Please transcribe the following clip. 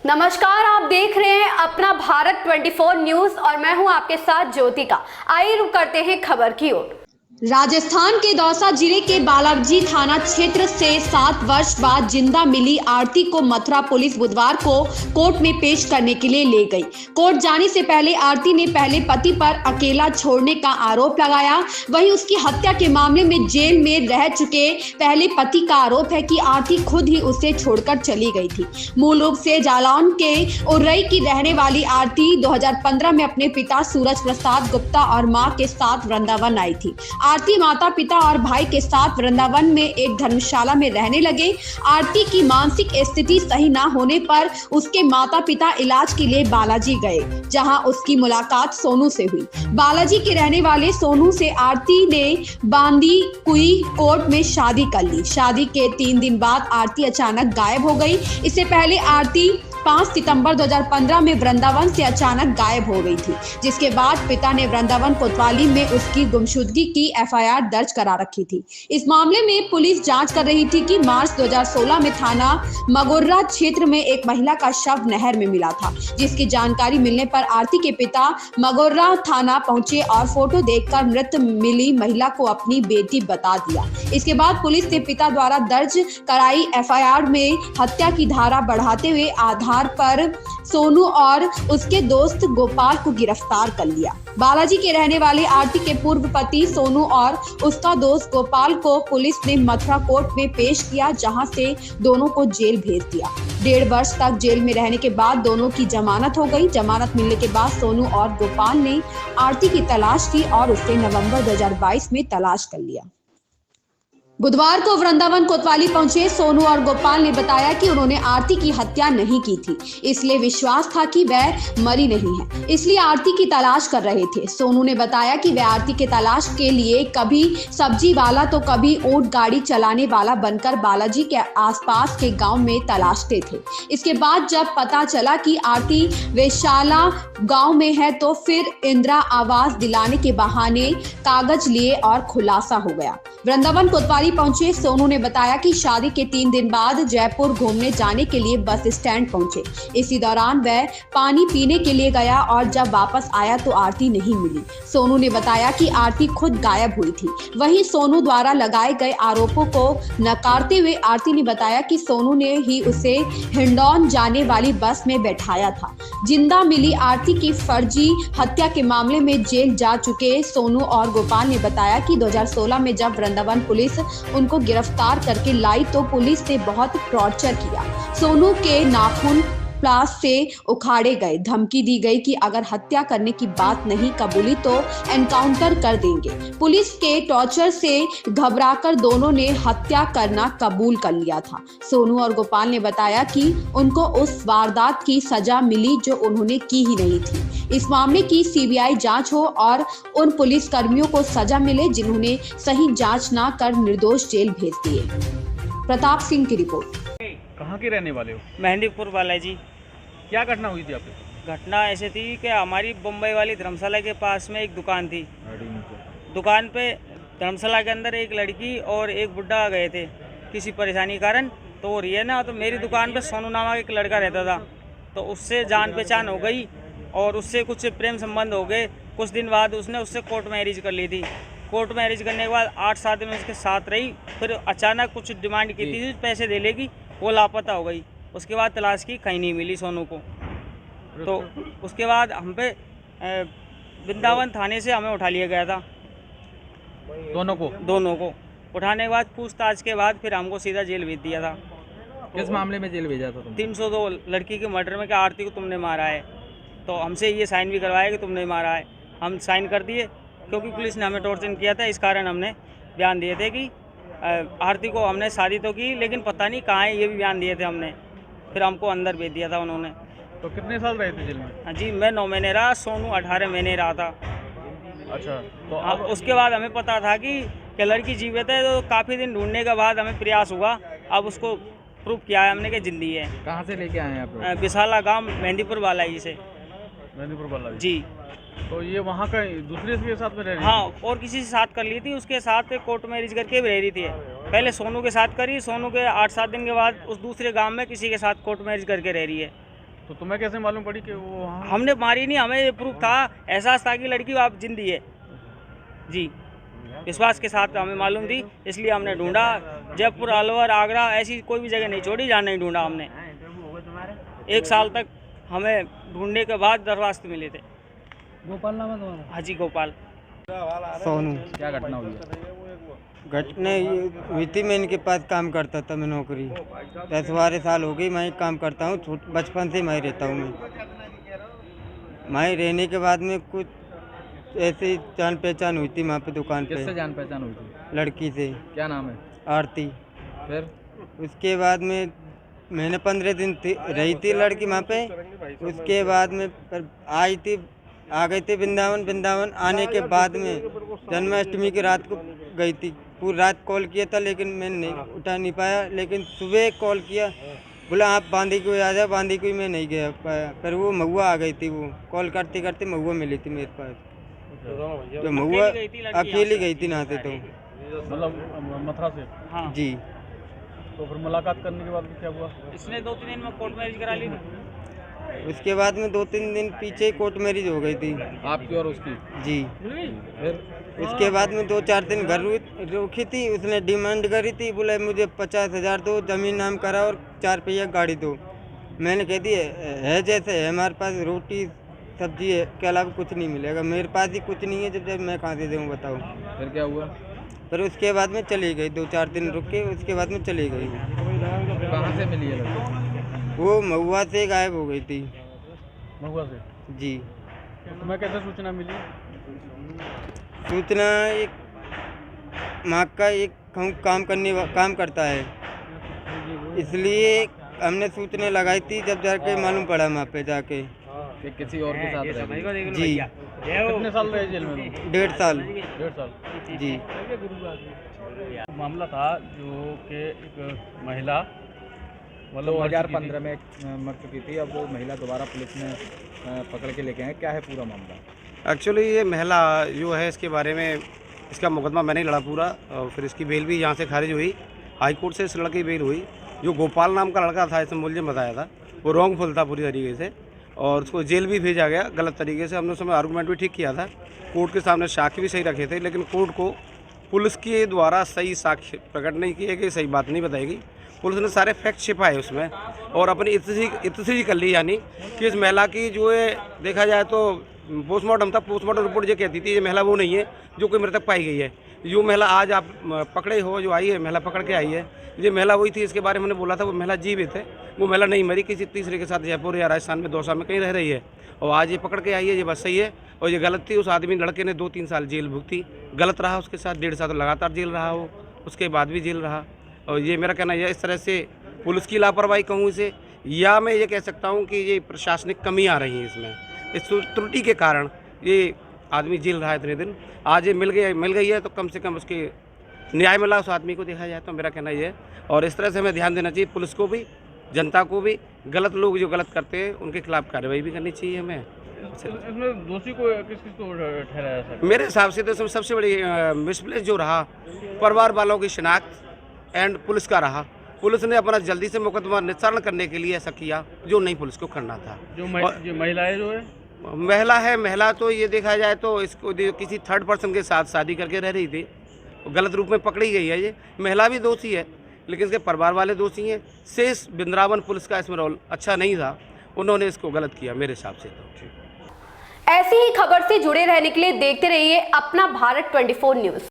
नमस्कार, आप देख रहे हैं अपना भारत 24 न्यूज और मैं हूं आपके साथ ज्योतिका। आइए रुक करते हैं खबर की ओर। राजस्थान के दौसा जिले के बालाजी थाना क्षेत्र से 7 वर्ष बाद जिंदा मिली आरती को मथुरा पुलिस बुधवार को कोर्ट में पेश करने के लिए ले गई। कोर्ट जाने से पहले आरती ने पहले पति पर अकेला छोड़ने का आरोप लगाया। वहीं उसकी हत्या के मामले में जेल में रह चुके पहले पति का आरोप है कि आरती खुद ही उसे छोड़कर चली गई थी। मूल रूप से जालौन के उर्रई की रहने वाली आरती 2015 में अपने पिता सूरज प्रसाद गुप्ता और मां के साथ वृंदावन आई थी। आरती माता पिता और भाई के साथ वृंदावन में एक धर्मशाला में रहने लगे। आरती की मानसिक स्थिति सही ना होने पर उसके माता पिता इलाज के लिए बालाजी गए, जहां उसकी मुलाकात सोनू से हुई। बालाजी के रहने वाले सोनू से आरती ने बांदी कुई कोर्ट में शादी कर ली। शादी के 3 दिन बाद आरती अचानक गायब हो गई। इससे पहले आरती 5 सितंबर 2015 में वृंदावन से अचानक गायब हो गई थी, जिसके बाद पिता ने वृंदावन कोतवाली में उसकी गुमशुदगी की एफआईआर दर्ज करा रखी थी। इस मामले में पुलिस जांच कर रही थी कि मार्च 2016 में थाना मगोर्रा क्षेत्र में एक महिला का शव नहर में मिला था, जिसकी जानकारी मिलने पर आरती के पिता मगोर्रा थाना पहुंचे और फोटो देखकर मृत मिली महिला को अपनी बेटी बता दिया। इसके बाद पुलिस ने पिता द्वारा दर्ज कराई एफआईआर में हत्या की धारा बढ़ाते हुए आधार पर सोनू और उसके दोस्त गोपाल को गिरफ्तार कर लिया। बालाजी के रहने वाले आरती के पूर्व पति सोनू और उसका दोस्त गोपाल को पुलिस ने मथुरा कोर्ट में पेश किया, जहां से दोनों को जेल भेज दिया। 1.5 वर्ष तक जेल में रहने के बाद दोनों की जमानत हो गई। जमानत मिलने के बाद सोनू और गोपाल ने आरती की तलाश की और उसे नवंबर 2022 में तलाश कर लिया। बुधवार को वृंदावन कोतवाली पहुंचे सोनू और गोपाल ने बताया कि उन्होंने आरती की हत्या नहीं की थी, इसलिए विश्वास था कि वह मरी नहीं है, इसलिए आरती की तलाश कर रहे थे। सोनू ने बताया कि वह आरती के तलाश के लिए कभी सब्जी वाला तो कभी ऊंट गाड़ी चलाने वाला बनकर बालाजी के आसपास के गांव में तलाशते थे। इसके बाद जब पता चला कि आरती वेशाला गांव में है तो फिर इंदिरा आवास दिलाने के बहाने कागज लिए और खुलासा हो गया। वृंदावन कोतवाली पहुंचे सोनू ने बताया कि शादी के 3 दिन बाद जयपुर घूमने जाने के लिए बस स्टैंड पहुंचे। इसी दौरान वह पानी पीने के लिए गया और जब वापस आया तो आरती नहीं मिली। सोनू ने बताया कि आरती खुद गायब हुई थी। वहीं सोनू द्वारा लगाए गए आरोपों को नकारते हुए आरती ने बताया कि सोनू ने ही उसे हिंडौन जाने वाली बस में बैठाया था। जिंदा मिली आरती की फर्जी हत्या के मामले में जेल जा चुके सोनू और गोपाल ने बताया कि 2016 में जब वृंदावन पुलिस उनको गिरफ्तार करके लाई तो पुलिस ने बहुत टॉर्चर किया। सोनू के नाखून प्लास से उखाड़े गए, धमकी दी गई कि अगर हत्या करने की बात नहीं कबूली तो एनकाउंटर कर देंगे। पुलिस के टॉर्चर से घबराकर दोनों ने हत्या करना कबूल कर लिया था। सोनू और गोपाल ने बताया कि उनको उस वारदात की सजा मिली जो उन्होंने की ही नहीं थी। इस मामले की सीबीआई जांच हो और उन पुलिस कर्मियों को सजा मिले जिन्होंने सही जांच न कर निर्दोष जेल भेज दिए। प्रताप सिंह की रिपोर्ट। कहाँ के रहने वाले हो? मेहंदीपुर बालाजी। क्या घटना हुई थी आपके? घटना ऐसे थी कि हमारी बम्बई वाली धर्मशाला के पास में एक दुकान थी। दुकान पे धर्मशाला के अंदर एक लड़की और एक बुड्ढा गए थे किसी परेशानी के कारण। तो वो रही है ना, तो मेरी दुकान पे सोनू नामक एक लड़का रहता था, तो उससे जान पहचान हो गई और उससे कुछ प्रेम संबंध हो गए। कुछ दिन बाद उसने उससे कोर्ट मैरिज कर ली थी। कोर्ट मैरिज करने के बाद 8-7 दिन उसके साथ रही, फिर अचानक कुछ डिमांड की थी पैसे दे लेगी, वो लापता हो गई। उसके बाद तलाश की, कहीं नहीं मिली सोनू को। तो उसके बाद हम पे वृंदावन थाने से हमें उठा लिया गया था। दोनों को उठाने के बाद पूछताछ के बाद फिर हमको सीधा जेल भेज दिया था। किस मामले में जेल भेजा था तुम? 302 लड़की के मर्डर में कि आरती को तुमने मारा है। तो हमसे ये साइन भी करवाया कि तुमने मारा है। हम साइन कर दिए क्योंकि पुलिस ने हमें टॉर्चर किया था। इस कारण हमने बयान दिए थे कि आरती को हमने शादी तो की लेकिन पता नहीं कहाँ है, ये भी बयान दिए थे हमने। फिर हमको अंदर भेज दिया था उन्होंने। तो कितने साल रहे थे जेल में? हाँ जी, मैं 9 महीने रहा, सोनू 18 महीने रहा था। अच्छा, तो अब उसके बाद हमें पता था कि लड़की जीवित है, तो काफ़ी दिन ढूंढने के बाद हमें प्रयास हुआ, अब उसको प्रूफ किया है हमने कि जिंदी है। कहाँ से लेके आए हैं आप लोग? विशाला गांव मेहंदीपुर बालाजी से। मेहंदीपुर बालाजी जी। तो ये वहाँ का दूसरे के साथ में रह रही? हाँ, और किसी से साथ कर ली थी, उसके साथ कोर्ट मैरिज करके भी रह रही थी। पहले सोनू के साथ करी, सोनू के 8-7 दिन के बाद उस दूसरे गांव में किसी के साथ कोर्ट मैरिज करके रह रही है। तो तुम्हें कैसे मालूम पड़ी कि वो वहाँ? हमने मारी नहीं, हमें ये प्रूफ था, एहसास था कि लड़की आप जिंदी है जी। विश्वास के साथ हमें मालूम थी, इसलिए हमने ढूंढा। जयपुर, अलवर, आगरा, ऐसी कोई भी जगह नहीं छोड़ी जहाँ नहीं ढूंढा हमने। 1 साल तक हमें ढूंढने के बाद दरवाजे मिले थे। गोपाल नाम है तुम्हारा? हाँ जी, गोपाल। सोनू। क्या घटना हुई है? घटना ये हुई थी, मैं इनके पास काम करता था, मैं नौकरी 10-12 साल हो गई मैं काम करता हूँ, बचपन से मैं रहता हूँ। मैं रहने के बाद में कुछ ऐसी जान पहचान हुई थी वहाँ पे दुकान पे। किससे जान पहचान हुई थी? लड़की से। क्या नाम है? आरती। फिर उसके बाद में मैंने 15 दिन रही थी लड़की वहाँ पे। उसके बाद में आ गई थी वृंदावन आने के बाद में जन्माष्टमी की रात को गई थी। पूरी रात कॉल किया था लेकिन मैं नहीं उठा नहीं पाया, लेकिन सुबह कॉल किया, बोला आप बांदी को आ जाओ। बांदी को मैं नहीं गया पाया, पर वो महुआ आ गई थी। वो कॉल करते करते महुआ मिली थी मेरे पास। तो महुआ अकेली गई थी नहाते तो। मतलब मथुरा से? हाँ जी। तो फिर मुलाकात करने के बाद क्या हुआ? इसने 2-3 दिन में कोर्ट मैरिज करा ली। उसके बाद में 2-3 दिन पीछे कोर्ट मैरिज हो गई थी आपकी और उसकी? जी। फिर उसके बाद में 2-4 दिन घर रुकी थी। उसने डिमांड करी थी, बोला मुझे 50,000 दो, जमीन नाम करा और 4 पहिया गाड़ी दो। मैंने कह दी है जैसे है, हमारे पास रोटी सब्जी है के अलावा कुछ नहीं मिलेगा, मेरे पास ही कुछ नहीं है, जब मैं कहाँ से दूँ बताओ। फिर क्या हुआ? पर उसके बाद में चली गई, 2-4 दिन रुक के उसके बाद में चली गई। कहाँ से मिली है लड़की? वो महुआ से गायब हो गई थी। महुआ से? जी। तो तुम्हें कैसे सूचना मिली? सूचना एक माँ का एक काम करता है, इसलिए हमने सूचना लगाई थी। जब जाके मालूम पड़ा वहाँ पे जाके कि किसी और के साथ रह रही? जी। कितने साल रहे जेल में? 1.5 साल। 1.5 साल? जी। मामला था जो कि एक महिला मतलब 2015 में मर चुकी थी, अब वो महिला दोबारा पुलिस ने पकड़ के लेके आए। क्या है पूरा मामला? एक्चुअली ये महिला जो है, इसके बारे में इसका मुकदमा मैंने लड़ा पूरा, और फिर इसकी बेल भी यहाँ से खारिज हुई। हाई कोर्ट से इस लड़के की बेल हुई। जो गोपाल नाम का लड़का था, इसने मुलजिम बताया था, वो रॉन्गफुल था पूरी तरीके से, और उसको जेल भी भेजा गया गलत तरीके से। हमने उस समय आर्गूमेंट भी ठीक किया था, कोर्ट के सामने साक्ष्य भी सही रखे थे, लेकिन कोर्ट को पुलिस के द्वारा सही साक्ष्य प्रकट नहीं किए गए, सही बात नहीं बताई गई। पुलिस ने सारे फैक्ट छिपाए उसमें और अपनी इतनी कर ली, यानी कि इस महिला की जो है देखा जाए तो पोस्टमार्टम था, पोस्टमार्टम रिपोर्ट ये कहती थी ये महिला वो नहीं है जो कोई मृतक पाई गई है। जो महिला आज आप पकड़े हो, जो आई है महिला पकड़ के आई है, ये महिला वही थी। इसके बारे में मैंने बोला था वो महिला जीवित है, वो महिला नहीं मरी, किसी तीसरे के साथ जयपुर या राजस्थान में दौसा में कहीं रह रही है, और आज ये पकड़ के आई है, ये बात सही है। और ये गलत थी, उस आदमी लड़के ने 2-3 साल जेल भुगती, गलत रहा उसके साथ, 1.5 साल लगातार जेल रहा वो, उसके बाद भी जेल रहा। और ये मेरा कहना है इस तरह से पुलिस की लापरवाही कहूँ इसे, या मैं ये कह सकता हूँ कि ये प्रशासनिक कमी आ रही है इसमें, इस त्रुटि के कारण ये आदमी जेल रहा है इतने दिन। आज ये मिल गई है तो कम से कम उसके न्याय मिला उस आदमी को, देखा जाए तो मेरा कहना ये है। और इस तरह से हमें ध्यान देना चाहिए, पुलिस को भी, जनता को भी। गलत लोग जो गलत करते हैं उनके खिलाफ कार्रवाई भी करनी चाहिए हमें। इसमें दोषी को किस को ठहराया सर? मेरे हिसाब से तो इसमें सबसे बड़ी मिसप्लेस जो रहा परिवार वालों की शिनाख्त एंड पुलिस का रहा। पुलिस ने अपना जल्दी से मुकदमा निस्तारण करने के लिए ऐसा किया जो नहीं पुलिस को करना था। जो महिलाएं जो है, महिला तो ये देखा जाए तो इसको किसी थर्ड पर्सन के साथ शादी करके रह रही थी, गलत रूप में पकड़ी गई है। ये महिला भी दोषी है, लेकिन इसके परिवार वाले दोषी हैं। शेष वृंदावन पुलिस का इसमें रोल अच्छा नहीं था, उन्होंने इसको गलत किया मेरे हिसाब से तो। ऐसी ही खबर से जुड़े रहने के लिए देखते रहिए अपना भारत 24 न्यूज़।